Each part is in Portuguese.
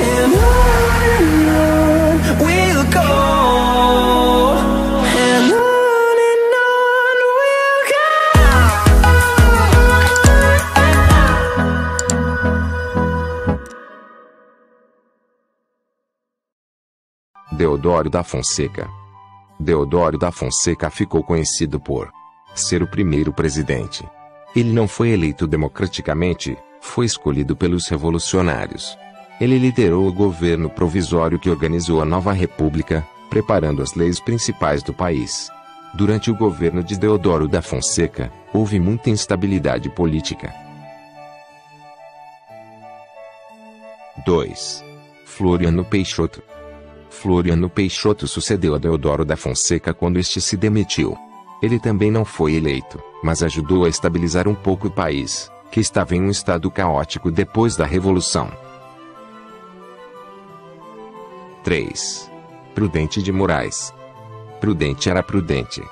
And on we'll go. And on we'll go. Deodoro da Fonseca. Deodoro da Fonseca ficou conhecido por ser o primeiro presidente. Ele não foi eleito democraticamente, foi escolhido pelos revolucionários. Ele liderou o governo provisório que organizou a nova república, preparando as leis principais do país. Durante o governo de Deodoro da Fonseca, houve muita instabilidade política. 2. Floriano Peixoto. Floriano Peixoto sucedeu a Deodoro da Fonseca quando este se demitiu. Ele também não foi eleito, mas ajudou a estabilizar um pouco o país, que estava em um estado caótico depois da Revolução. 3. Prudente de Moraes. Prudente era Prudente.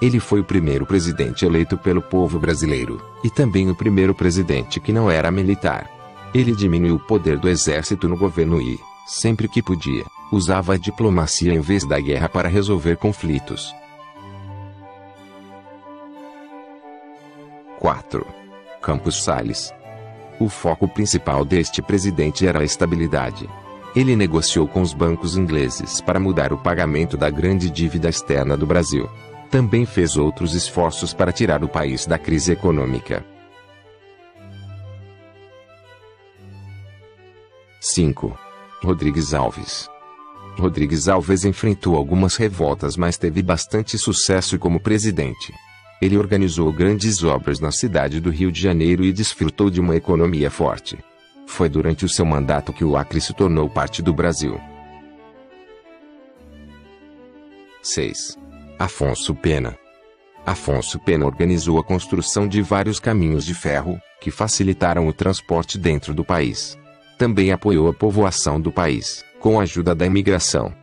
Ele foi o primeiro presidente eleito pelo povo brasileiro, e também o primeiro presidente que não era militar. Ele diminuiu o poder do exército no governo e, sempre que podia, usava a diplomacia em vez da guerra para resolver conflitos. 4. Campos Salles. O foco principal deste presidente era a estabilidade. Ele negociou com os bancos ingleses para mudar o pagamento da grande dívida externa do Brasil. Também fez outros esforços para tirar o país da crise econômica. 5. Rodrigues Alves. Rodrigues Alves enfrentou algumas revoltas, mas teve bastante sucesso como presidente. Ele organizou grandes obras na cidade do Rio de Janeiro e desfrutou de uma economia forte. Foi durante o seu mandato que o Acre se tornou parte do Brasil. 6. Afonso Pena. Afonso Pena organizou a construção de vários caminhos de ferro, que facilitaram o transporte dentro do país. Também apoiou a povoação do país, com a ajuda da imigração.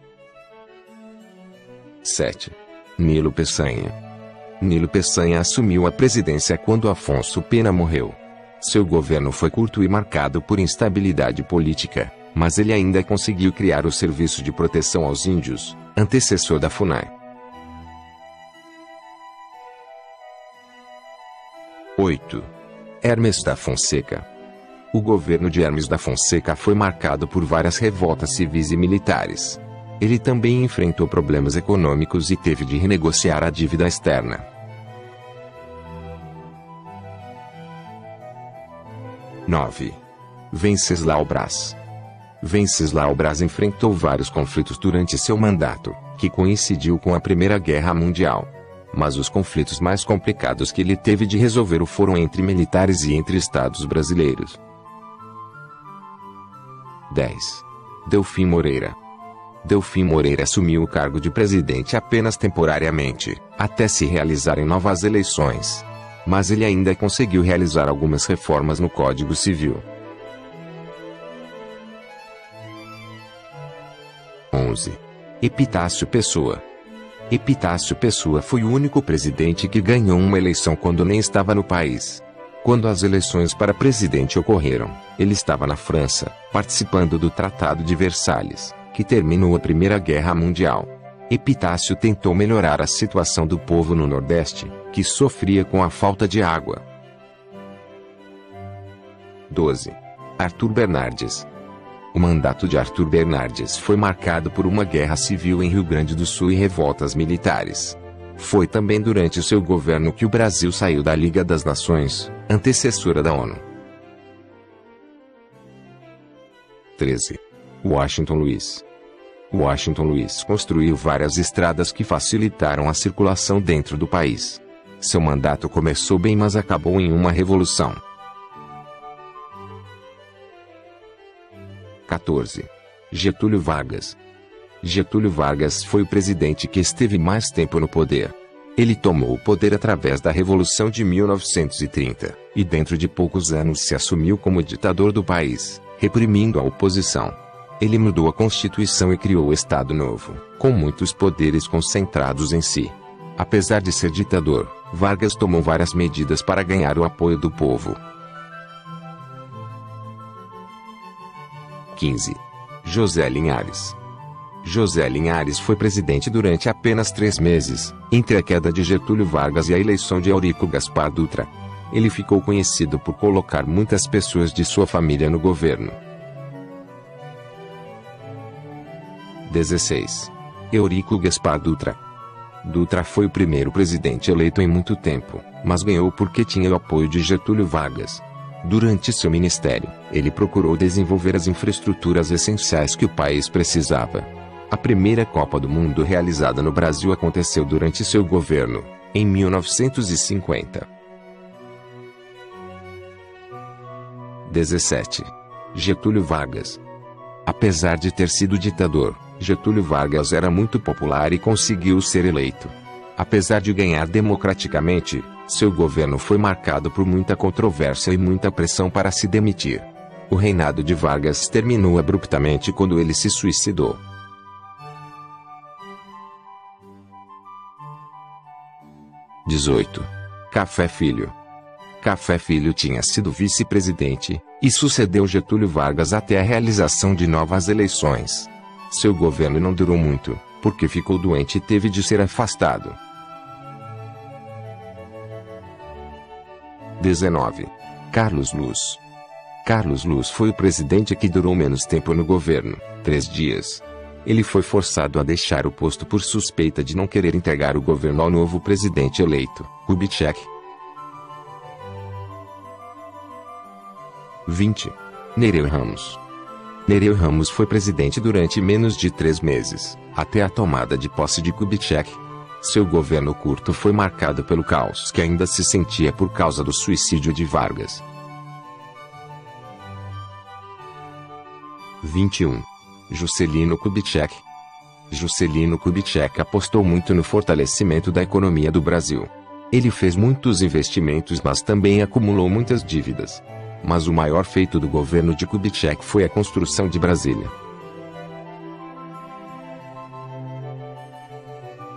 7. Nilo Peçanha. Nilo Peçanha assumiu a presidência quando Afonso Pena morreu. Seu governo foi curto e marcado por instabilidade política, mas ele ainda conseguiu criar o Serviço de Proteção aos Índios, antecessor da FUNAI. 8. Hermes da Fonseca. O governo de Hermes da Fonseca foi marcado por várias revoltas civis e militares. Ele também enfrentou problemas econômicos e teve de renegociar a dívida externa. 9. Venceslau Braz. Venceslau Braz enfrentou vários conflitos durante seu mandato, que coincidiu com a Primeira Guerra Mundial. Mas os conflitos mais complicados que ele teve de resolver foram entre militares e entre estados brasileiros. 10. Delfim Moreira. Delfim Moreira assumiu o cargo de presidente apenas temporariamente, até se realizarem novas eleições. Mas ele ainda conseguiu realizar algumas reformas no Código Civil. 11. Epitácio Pessoa. Epitácio Pessoa foi o único presidente que ganhou uma eleição quando nem estava no país. Quando as eleições para presidente ocorreram, ele estava na França, participando do Tratado de Versalhes, que terminou a Primeira Guerra Mundial. Epitácio tentou melhorar a situação do povo no Nordeste, que sofria com a falta de água. 12. Arthur Bernardes. O mandato de Arthur Bernardes foi marcado por uma guerra civil em Rio Grande do Sul e revoltas militares. Foi também durante o seu governo que o Brasil saiu da Liga das Nações, antecessora da ONU. 13. Washington Luiz. Washington Luiz construiu várias estradas que facilitaram a circulação dentro do país. Seu mandato começou bem, mas acabou em uma revolução. 14. Getúlio Vargas. Getúlio Vargas foi o presidente que esteve mais tempo no poder. Ele tomou o poder através da Revolução de 1930, e dentro de poucos anos se assumiu como ditador do país, reprimindo a oposição. Ele mudou a Constituição e criou o Estado Novo, com muitos poderes concentrados em si. Apesar de ser ditador, Vargas tomou várias medidas para ganhar o apoio do povo. 15. José Linhares. José Linhares foi presidente durante apenas 3 meses, entre a queda de Getúlio Vargas e a eleição de Eurico Gaspar Dutra. Ele ficou conhecido por colocar muitas pessoas de sua família no governo. 16. Eurico Gaspar Dutra. Dutra foi o primeiro presidente eleito em muito tempo, mas ganhou porque tinha o apoio de Getúlio Vargas. Durante seu ministério, ele procurou desenvolver as infraestruturas essenciais que o país precisava. A primeira Copa do Mundo realizada no Brasil aconteceu durante seu governo, em 1950. 17. Getúlio Vargas. Apesar de ter sido ditador, Getúlio Vargas era muito popular e conseguiu ser eleito. Apesar de ganhar democraticamente, seu governo foi marcado por muita controvérsia e muita pressão para se demitir. O reinado de Vargas terminou abruptamente quando ele se suicidou. 18. Café Filho. Café Filho tinha sido vice-presidente e sucedeu Getúlio Vargas até a realização de novas eleições. Seu governo não durou muito, porque ficou doente e teve de ser afastado. 19. Carlos Luz. Carlos Luz foi o presidente que durou menos tempo no governo, 3 dias. Ele foi forçado a deixar o posto por suspeita de não querer entregar o governo ao novo presidente eleito, Kubitschek. 20. Nereu Ramos. Nereu Ramos foi presidente durante menos de 3 meses, até a tomada de posse de Kubitschek. Seu governo curto foi marcado pelo caos que ainda se sentia por causa do suicídio de Vargas. 21. Juscelino Kubitschek. Juscelino Kubitschek apostou muito no fortalecimento da economia do Brasil. Ele fez muitos investimentos, mas também acumulou muitas dívidas. Mas o maior feito do governo de Kubitschek foi a construção de Brasília.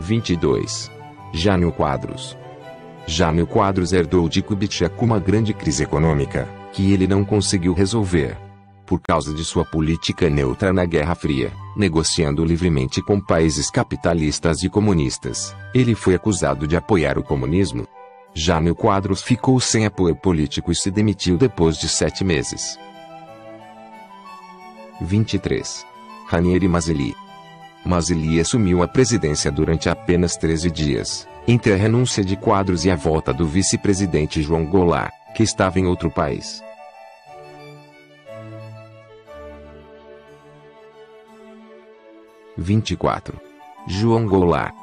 22. Jânio Quadros. Jânio Quadros herdou de Kubitschek uma grande crise econômica, que ele não conseguiu resolver. Por causa de sua política neutra na Guerra Fria, negociando livremente com países capitalistas e comunistas, ele foi acusado de apoiar o comunismo. Jânio Quadros ficou sem apoio político e se demitiu depois de 7 meses. 23. Ranieri Mazzilli. Mazzilli assumiu a presidência durante apenas 13 dias, entre a renúncia de Quadros e a volta do vice-presidente João Goulart, que estava em outro país. 24. João Goulart.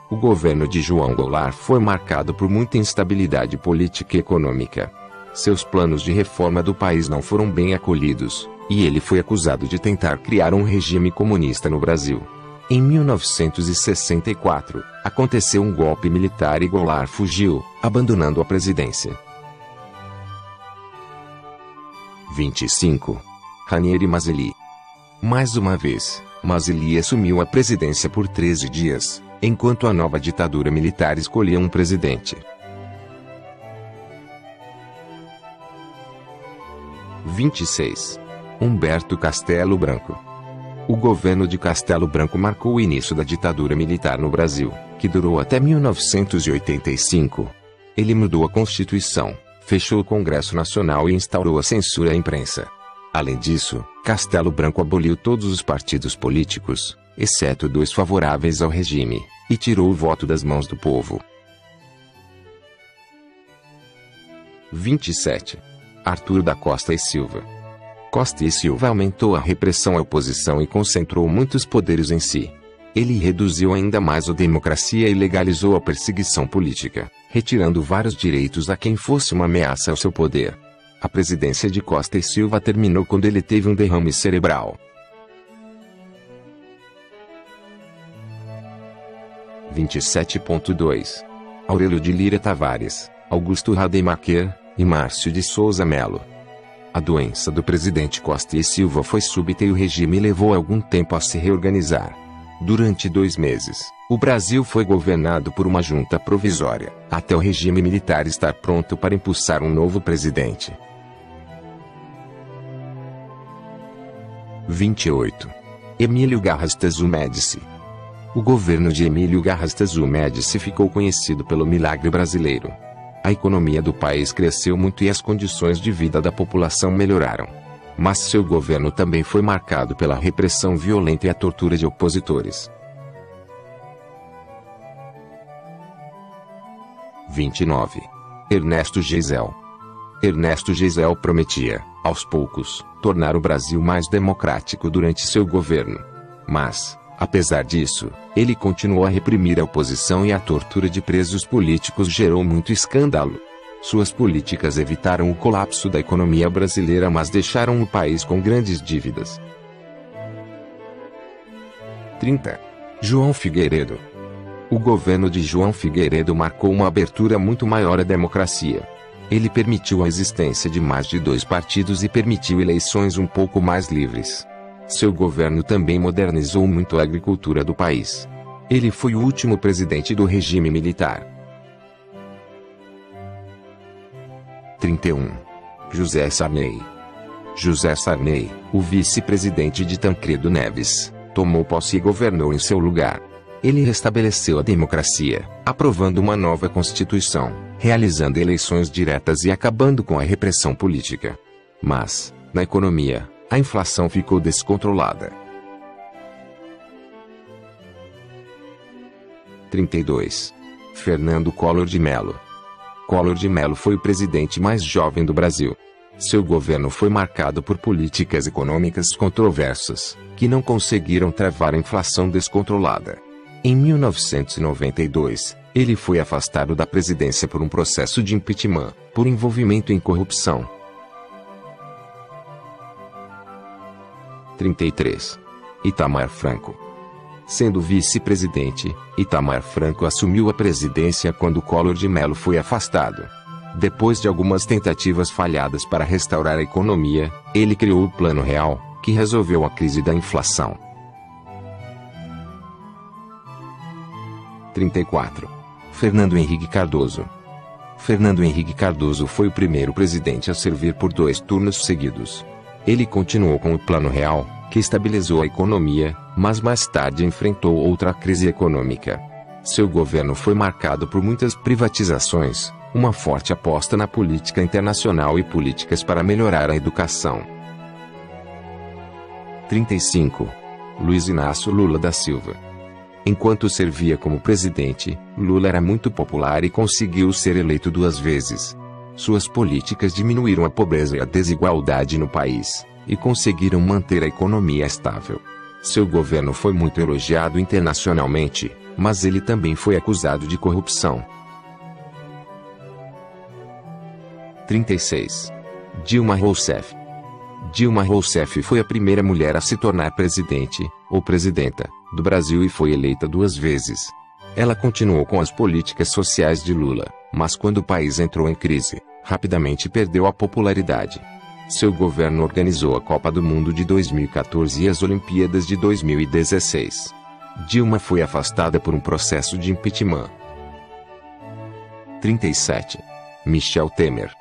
O governo de João Goulart foi marcado por muita instabilidade política e econômica. Seus planos de reforma do país não foram bem acolhidos, e ele foi acusado de tentar criar um regime comunista no Brasil. Em 1964, aconteceu um golpe militar e Goulart fugiu, abandonando a presidência. 25. Ranieri Mazzilli. Mais uma vez, Mazzilli assumiu a presidência por 13 dias, enquanto a nova ditadura militar escolhia um presidente. 26. Humberto Castelo Branco. O governo de Castelo Branco marcou o início da ditadura militar no Brasil, que durou até 1985. Ele mudou a Constituição, fechou o Congresso Nacional e instaurou a censura à imprensa. Além disso, Castelo Branco aboliu todos os partidos políticos, exceto 2 favoráveis ao regime, e tirou o voto das mãos do povo. 27. Arthur da Costa e Silva. Costa e Silva aumentou a repressão à oposição e concentrou muitos poderes em si. Ele reduziu ainda mais a democracia e legalizou a perseguição política, retirando vários direitos a quem fosse uma ameaça ao seu poder. A presidência de Costa e Silva terminou quando ele teve um derrame cerebral. 27.2. Aurélio de Lira Tavares, Augusto Rademacher e Márcio de Souza Melo. A doença do presidente Costa e Silva foi súbita e o regime levou algum tempo a se reorganizar. Durante 2 meses, o Brasil foi governado por uma junta provisória, até o regime militar estar pronto para impulsar um novo presidente. 28. Emílio Garrastazu Médici. O governo de Emílio Garrastazu Médici ficou conhecido pelo milagre brasileiro. A economia do país cresceu muito e as condições de vida da população melhoraram. Mas seu governo também foi marcado pela repressão violenta e a tortura de opositores. 29. Ernesto Geisel. Ernesto Geisel prometia, aos poucos, tornar o Brasil mais democrático durante seu governo. Mas, apesar disso, ele continuou a reprimir a oposição e a tortura de presos políticos gerou muito escândalo. Suas políticas evitaram o colapso da economia brasileira, mas deixaram o país com grandes dívidas. 30. João Figueiredo. O governo de João Figueiredo marcou uma abertura muito maior à democracia. Ele permitiu a existência de mais de 2 partidos e permitiu eleições um pouco mais livres. Seu governo também modernizou muito a agricultura do país. Ele foi o último presidente do regime militar. 31. José Sarney. José Sarney, o vice-presidente de Tancredo Neves, tomou posse e governou em seu lugar. Ele restabeleceu a democracia, aprovando uma nova Constituição, realizando eleições diretas e acabando com a repressão política. Mas, na economia, a inflação ficou descontrolada. 32. Fernando Collor de Mello. Collor de Mello foi o presidente mais jovem do Brasil. Seu governo foi marcado por políticas econômicas controversas, que não conseguiram travar a inflação descontrolada. Em 1992, ele foi afastado da presidência por um processo de impeachment, por envolvimento em corrupção. 33. Itamar Franco. Sendo vice-presidente, Itamar Franco assumiu a presidência quando Collor de Mello foi afastado. Depois de algumas tentativas falhadas para restaurar a economia, ele criou o Plano Real, que resolveu a crise da inflação. 34. Fernando Henrique Cardoso. Fernando Henrique Cardoso foi o primeiro presidente a servir por 2 turnos seguidos. Ele continuou com o Plano Real, que estabilizou a economia, mas mais tarde enfrentou outra crise econômica. Seu governo foi marcado por muitas privatizações, uma forte aposta na política internacional e políticas para melhorar a educação. 35. Luiz Inácio Lula da Silva. Enquanto servia como presidente, Lula era muito popular e conseguiu ser eleito 2 vezes. Suas políticas diminuíram a pobreza e a desigualdade no país, e conseguiram manter a economia estável. Seu governo foi muito elogiado internacionalmente, mas ele também foi acusado de corrupção. 36. Dilma Rousseff. Dilma Rousseff foi a primeira mulher a se tornar presidente, ou presidenta, do Brasil e foi eleita 2 vezes. Ela continuou com as políticas sociais de Lula, mas quando o país entrou em crise, rapidamente perdeu a popularidade. Seu governo organizou a Copa do Mundo de 2014 e as Olimpíadas de 2016. Dilma foi afastada por um processo de impeachment. 37. Michel Temer.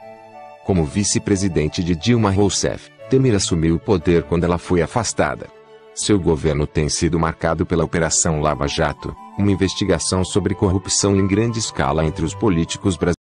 Como vice-presidente de Dilma Rousseff, Temer assumiu o poder quando ela foi afastada. Seu governo tem sido marcado pela Operação Lava Jato, uma investigação sobre corrupção em grande escala entre os políticos brasileiros.